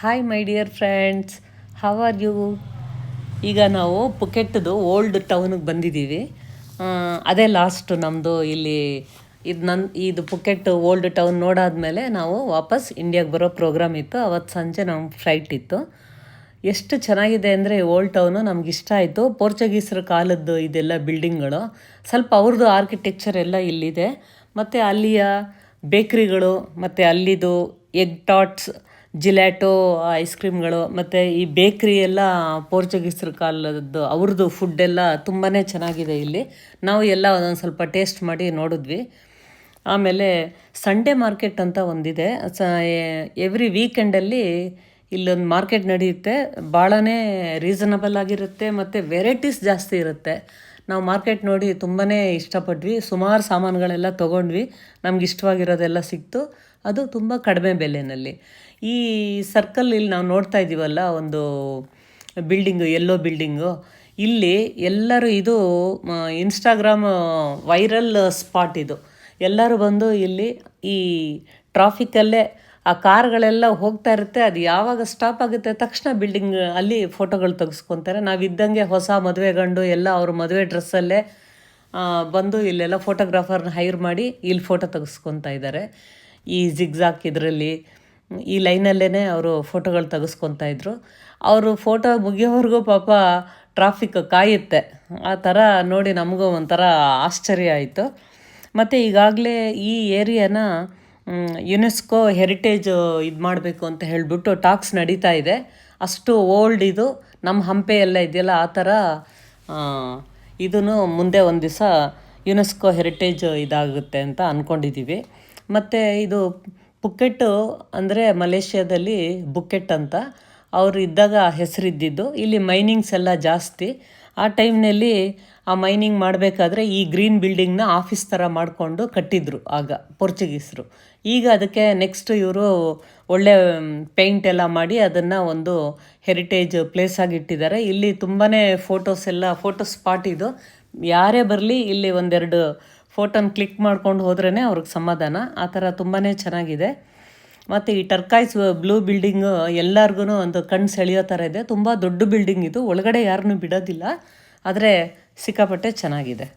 Hi my dear friends, how are you? ಈಗ ನಾವು ಪುಕೆಟ್ದು old ಟೌನಿಗೆ ಬಂದಿದ್ದೀವಿ. ಅದೇ ಲಾಸ್ಟು ನಮ್ಮದು ಇಲ್ಲಿ. ಇದು ಪುಕೆಟ್ ಓಲ್ಡ್ ಟೌನ್ ನೋಡಾದ್ಮೇಲೆ ನಾವು ವಾಪಸ್ ಇಂಡಿಯಾಗೆ ಬರೋ ಪ್ರೋಗ್ರಾಮ್ ಇತ್ತು. ಅವತ್ತು ಸಂಜೆ ನಮ್ಮ ಫ್ಲೈಟ್ ಇತ್ತು. ಎಷ್ಟು ಚೆನ್ನಾಗಿದೆ ಅಂದರೆ ಓಲ್ಡ್ ಟೌನು ನಮ್ಗೆ ಇಷ್ಟ ಆಯಿತು. ಪೋರ್ಚುಗೀಸರ ಕಾಲದ್ದು ಇದೆಲ್ಲ ಬಿಲ್ಡಿಂಗ್ಗಳು, ಸ್ವಲ್ಪ ಅವ್ರದ್ದು ಆರ್ಕಿಟೆಕ್ಚರ್ ಎಲ್ಲ ಇಲ್ಲಿದೆ. ಮತ್ತು ಅಲ್ಲಿಯ ಬೇಕ್ರಿಗಳು, ಮತ್ತು ಅಲ್ಲಿದು ಎಗ್ ಟಾಟ್ಸ್, ಜಿಲ್ಯಾಟೋ ಐಸ್ ಕ್ರೀಮ್ಗಳು, ಮತ್ತು ಈ ಬೇಕ್ರಿ ಎಲ್ಲ ಪೋರ್ಚುಗೀಸರ ಕಾಲದ್ದು ಅವ್ರದ್ದು ಫುಡ್ಡೆಲ್ಲ ತುಂಬಾ ಚೆನ್ನಾಗಿದೆ ಇಲ್ಲಿ. ನಾವು ಎಲ್ಲ ಒಂದೊಂದು ಸ್ವಲ್ಪ ಟೇಸ್ಟ್ ಮಾಡಿ ನೋಡಿದ್ವಿ. ಆಮೇಲೆ ಸಂಡೇ ಮಾರ್ಕೆಟ್ ಅಂತ ಒಂದಿದೆ. ಎವ್ರಿ ವೀಕೆಂಡಲ್ಲಿ ಇಲ್ಲೊಂದು ಮಾರ್ಕೆಟ್ ನಡೆಯುತ್ತೆ. ಭಾಳನೇ ರೀಸನಬಲ್ ಆಗಿರುತ್ತೆ ಮತ್ತು ವೆರೈಟೀಸ್ ಜಾಸ್ತಿ ಇರುತ್ತೆ. ನಾವು ಮಾರ್ಕೆಟ್ ನೋಡಿ ತುಂಬಾ ಇಷ್ಟಪಟ್ವಿ. ಸುಮಾರು ಸಾಮಾನುಗಳೆಲ್ಲ ತೊಗೊಂಡ್ವಿ. ನಮ್ಗೆ ಇಷ್ಟವಾಗಿರೋದೆಲ್ಲ ಸಿಕ್ತು. ಅದು ತುಂಬ ಕಡಿಮೆ ಬೆಲೆಯಲ್ಲಿ. ಈ ಸರ್ಕಲ್ ಇಲ್ಲಿ ನಾವು ನೋಡ್ತಾ ಇದ್ದೀವಲ್ಲ, ಒಂದು ಬಿಲ್ಡಿಂಗು, ಎಲ್ಲೋ ಬಿಲ್ಡಿಂಗು, ಇಲ್ಲಿ ಎಲ್ಲರೂ ಇದು ಇನ್ಸ್ಟಾಗ್ರಾಮ್ ವೈರಲ್ ಸ್ಪಾಟ್ ಇದು. ಎಲ್ಲರೂ ಬಂದು ಇಲ್ಲಿ ಈ ಟ್ರಾಫಿಕಲ್ಲೇ ಆ ಕಾರ್ಗಳೆಲ್ಲ ಹೋಗ್ತಾ ಇರುತ್ತೆ. ಅದು ಯಾವಾಗ ಸ್ಟಾಪ್ ಆಗುತ್ತೆ ತಕ್ಷಣ ಬಿಲ್ಡಿಂಗ್ ಅಲ್ಲಿ ಫೋಟೋಗಳು ತೆಗೆಸ್ಕೊತಾರೆ. ನಾವಿದ್ದಂಗೆ ಹೊಸ ಮದುವೆ ಗಂಡು ಎಲ್ಲ ಅವ್ರ ಮದುವೆ ಡ್ರೆಸ್ಸಲ್ಲೇ ಬಂದು ಇಲ್ಲೆಲ್ಲ ಫೋಟೋಗ್ರಾಫರ್ನ ಹೈರ್ ಮಾಡಿ ಇಲ್ಲಿ ಫೋಟೋ ತೆಗೆಸ್ಕೊತಾ ಇದ್ದಾರೆ. ಈ ಜಿಗ್ಜಾಕ್ ಇದರಲ್ಲಿ ಈ ಲೈನಲ್ಲೇ ಅವರು ಫೋಟೋಗಳು ತೆಗೆಸ್ಕೊತಾ ಇದ್ರು. ಅವರು ಫೋಟೋ ಮುಗಿಯೋವರೆಗೂ ಪಾಪ ಟ್ರಾಫಿಕ್ ಕಾಯುತ್ತೆ. ಆ ಥರ ನೋಡಿ ನಮಗೂ ಒಂಥರ ಆಶ್ಚರ್ಯ ಆಯಿತು. ಮತ್ತು ಈಗಾಗಲೇ ಈ ಏರಿಯಾನ ಯುನೆಸ್ಕೋ ಹೆರಿಟೇಜ್ ಇದು ಮಾಡಬೇಕು ಅಂತ ಹೇಳಿಬಿಟ್ಟು ಟಾಕ್ಸ್ ನಡೀತಾ ಇದೆ. ಅಷ್ಟು ಓಲ್ಡ್ ಇದು. ನಮ್ಮ ಹಂಪೆ ಎಲ್ಲ ಇದೆಯಲ್ಲ, ಆ ಥರ ಇದೂ ಮುಂದೆ ಒಂದು ದಿವಸ ಯುನೆಸ್ಕೋ ಹೆರಿಟೇಜ್ ಇದಾಗುತ್ತೆ ಅಂತ ಅಂದ್ಕೊಂಡಿದ್ದೀವಿ. ಮತ್ತು ಇದು ಪುಕೆಟ್ಟು ಅಂದರೆ ಮಲೇಷ್ಯಾದಲ್ಲಿ ಬುಕೆಟ್ ಅಂತ ಅವರು ಇದ್ದಾಗ ಹೆಸರಿದ್ದಿದ್ದು. ಇಲ್ಲಿ ಮೈನಿಂಗ್ಸ್ ಎಲ್ಲ ಜಾಸ್ತಿ. ಆ ಟೈಮ್ನಲ್ಲಿ ಆ ಮೈನಿಂಗ್ ಮಾಡಬೇಕಾದ್ರೆ ಈ ಗ್ರೀನ್ ಬಿಲ್ಡಿಂಗ್ನ ಆಫೀಸ್ ಥರ ಮಾಡಿಕೊಂಡು ಕಟ್ಟಿದ್ರು ಆಗ ಪೋರ್ಚುಗೀಸರು. ಈಗ ಅದಕ್ಕೆ ನೆಕ್ಸ್ಟ್ ಇವರು ಒಳ್ಳೆ ಪೇಂಟ್ ಎಲ್ಲ ಮಾಡಿ ಅದನ್ನು ಒಂದು ಹೆರಿಟೇಜ್ ಪ್ಲೇಸ್ ಆಗಿ ಇಟ್ಟಿದ್ದಾರೆ. ಇಲ್ಲಿ ತುಂಬಾ ಫೋಟೋ ಸ್ಪಾಟ್ ಇದು. ಯಾರೇ ಬರಲಿ ಇಲ್ಲಿ ಒಂದೆರಡು ಫೋಟೋನ ಕ್ಲಿಕ್ ಮಾಡ್ಕೊಂಡು ಹೋದ್ರೇ ಅವ್ರಿಗೆ ಸಮಾಧಾನ. ಆ ಥರ ತುಂಬಾ ಚೆನ್ನಾಗಿದೆ. ಮತ್ತು ಈ ಟರ್ಕಾಯ್ಸ್ ಬ್ಲೂ ಬಿಲ್ಡಿಂಗು ಎಲ್ಲರಿಗೂ ಒಂದು ಕಣ್ಣು ಸೆಳೆಯೋ ಥರ ಇದೆ. ತುಂಬ ದೊಡ್ಡ ಬಿಲ್ಡಿಂಗ್ ಇದು. ಒಳಗಡೆ ಯಾರನ್ನೂ ಬಿಡೋದಿಲ್ಲ, ಆದರೆ ಸಿಕ್ಕಾಪಟ್ಟೆ ಚೆನ್ನಾಗಿದೆ.